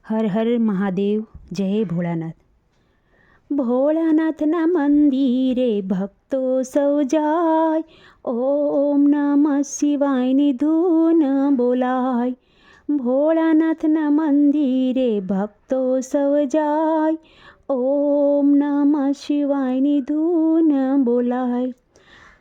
હર હર મહાદેવ. જય ભોળાનાથ. ભોળાનાથના મંદિરે ભક્તો સૌ જાય, ઓમ નમઃ શિવાયની ધૂન બોલાય. ભોળાનાથના મંદિરે ભક્તો સૌ જાય, ઓમ નમઃ શિવાયની ધૂન બોલાય.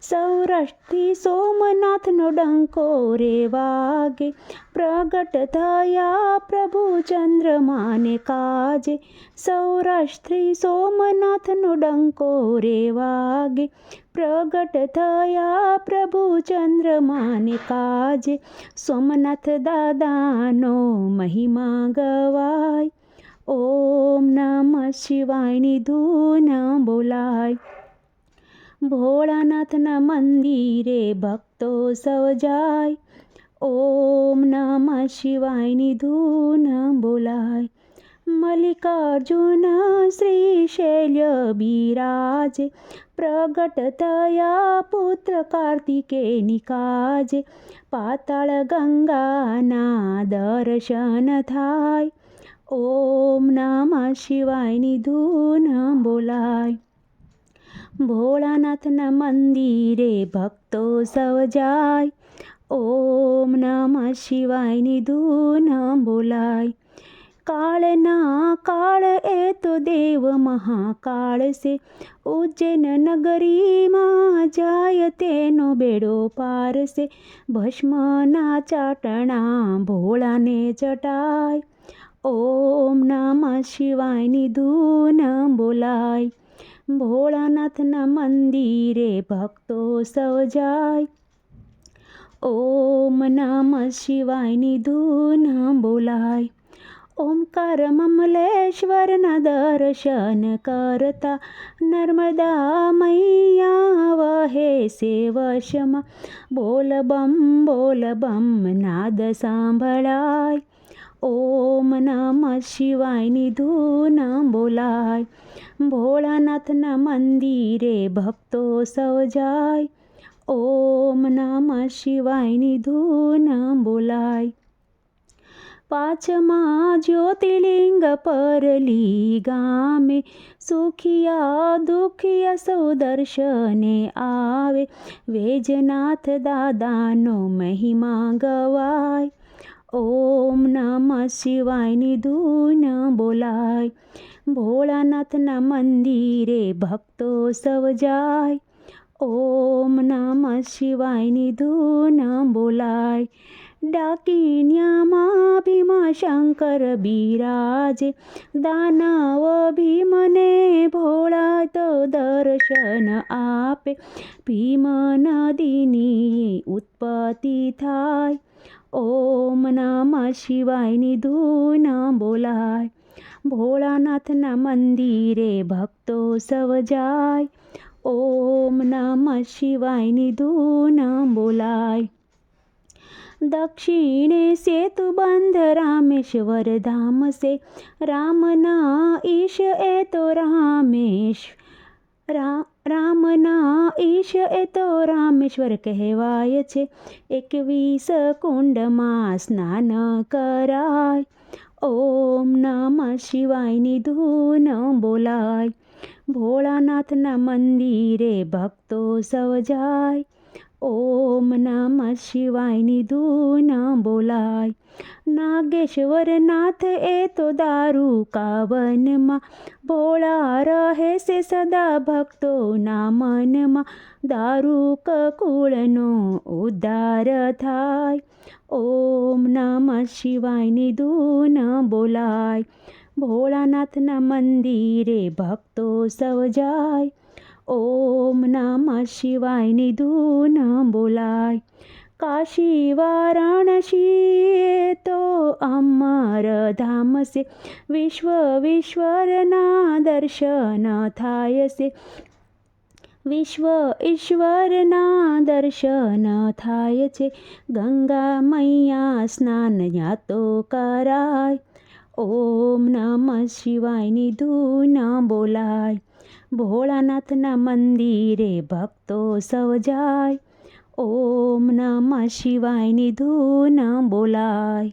સૌરાષ્ટ્રથી સોમનાથનો ડંકો રે વાગે, પ્રગટ થયા પ્રભુ ચંદ્રમાને કાજે. સૌરાષ્ટ્રથી સોમનાથનો ડંકો રે વાગે, પ્રગટ થયા પ્રભુ ચંદ્રમાને કાજે. સોમનાથ દાદાનો મહિમા ગવાય, ઓમ નમઃ શિવાયની ધૂન બોલાય. ભોળાનાથના મંદિરે ભક્તો સૌ જાય, ઓમ નમઃ શિવાયની ધૂન બોલાય. મલ્લિકાર્જુન શ્રી શૈલ્ય બિરાજે, પ્રગટ થયા પુત્ર કાર્તિકેયની કાજે. પાતાળ ગંગાના દર્શન થાય, ઓમ નમઃ શિવાયની ધૂન બોલાય. ભોળાનાથના મંદિરે ભક્તો સૌ જાય, ઓમ નમઃ શિવાયની ધૂન બોલાય. કાળના કાળ એ તો દેવ મહાકાળ છે, ઉજ્જૈન નગરીમાં જાય તેનો બેડો પાર છે. ભસ્મના ચાટણા ભોળાને ચટાય, ઓમ નમઃ શિવાયની ધૂન બોલાય. ભોળાનાથના મંદિરે ભક્તો સૌ જાય, ઓમ નમઃ શિવાયની ધૂન બોલાય. ઓમકાર મમલેશ્વરના દર્શન કરતા, નર્મદા મૈયા વહે છે વશમાં. બોલ બમ નાદ સાંભળાય, ઓમ નમઃ શિવાયની ધૂન બોલાય. ભોળાનાથના મંદિરે ભક્તો સૌ જાય, ઓમ નમઃ શિવાયની ધૂન બોલાય. પાંચમા જ્યોતિર્લિંગ પરલી ગામે, સુખિયા દુખિયા સૌ દર્શને આવે. વૈજનાથ દાદાનો મહિમા ગવાય, ઓમ નમઃ શિવાયની ધૂન બોલાય. ભોળાનાથના મંદિરે ભક્તો સૌ જાય, ઓમ નમઃ શિવાયની ધૂન બોલાય. ડાકિન્યામાં ભીમાશંકર બિરાજે, દાનવ ભીમને ભોળા તો દર્શન આપે. ભીમ નદીની ઉત્પત્તિ થાય, ઓમ નમઃ શિવાયની ધૂન બોલાય. ભોળાનાથના મંદિરે ભક્તો સૌ જાય, ઓમ નમઃ શિવાયની ધૂન બોલાય. દક્ષિણે સેતુબંધ રામેશ્વર ધામ છે, રામના ઈશ એ તો રામના ઈશ એ તો રામેશ્વર કહેવાય છે. 21 કુંડમાં સ્નાન કરાય, ઓમ નમઃ શિવાયની ધૂન બોલાય. ભોળાનાથના મંદિરે ભક્તો સૌ જાય, ઓમ નમઃ શિવાયની ધૂન બોલાય. નાગેશ્વર નાથ એ તો દારૂકા વનમાં, ભોળા રહે છે સદા ભક્તોના મનમાં. દારૂક કુળનો ઉદ્ધાર થાય, ઓમ નમઃ શિવાયની ધૂન બોલાય. ભોળાનાથના મંદિરે ભક્તો સૌ જાય, ઓમ નમઃ શિવાયની ધૂન બોલાય. કાશી વારાણસી તો અમર ધામ છે, વિશ્વના દર્શન થાય છે. વિશ્વ ઈશ્વરના દર્શન થાય છે. ગંગા મૈયા સ્નાન યા તો કરાય, ઓમ નમઃ શિવાયની ધૂન બોલાય. ભોળાનાથના મંદિરે ભક્તો સૌ જાય, ઓમ નમઃ શિવાયની ધૂન બોલાય.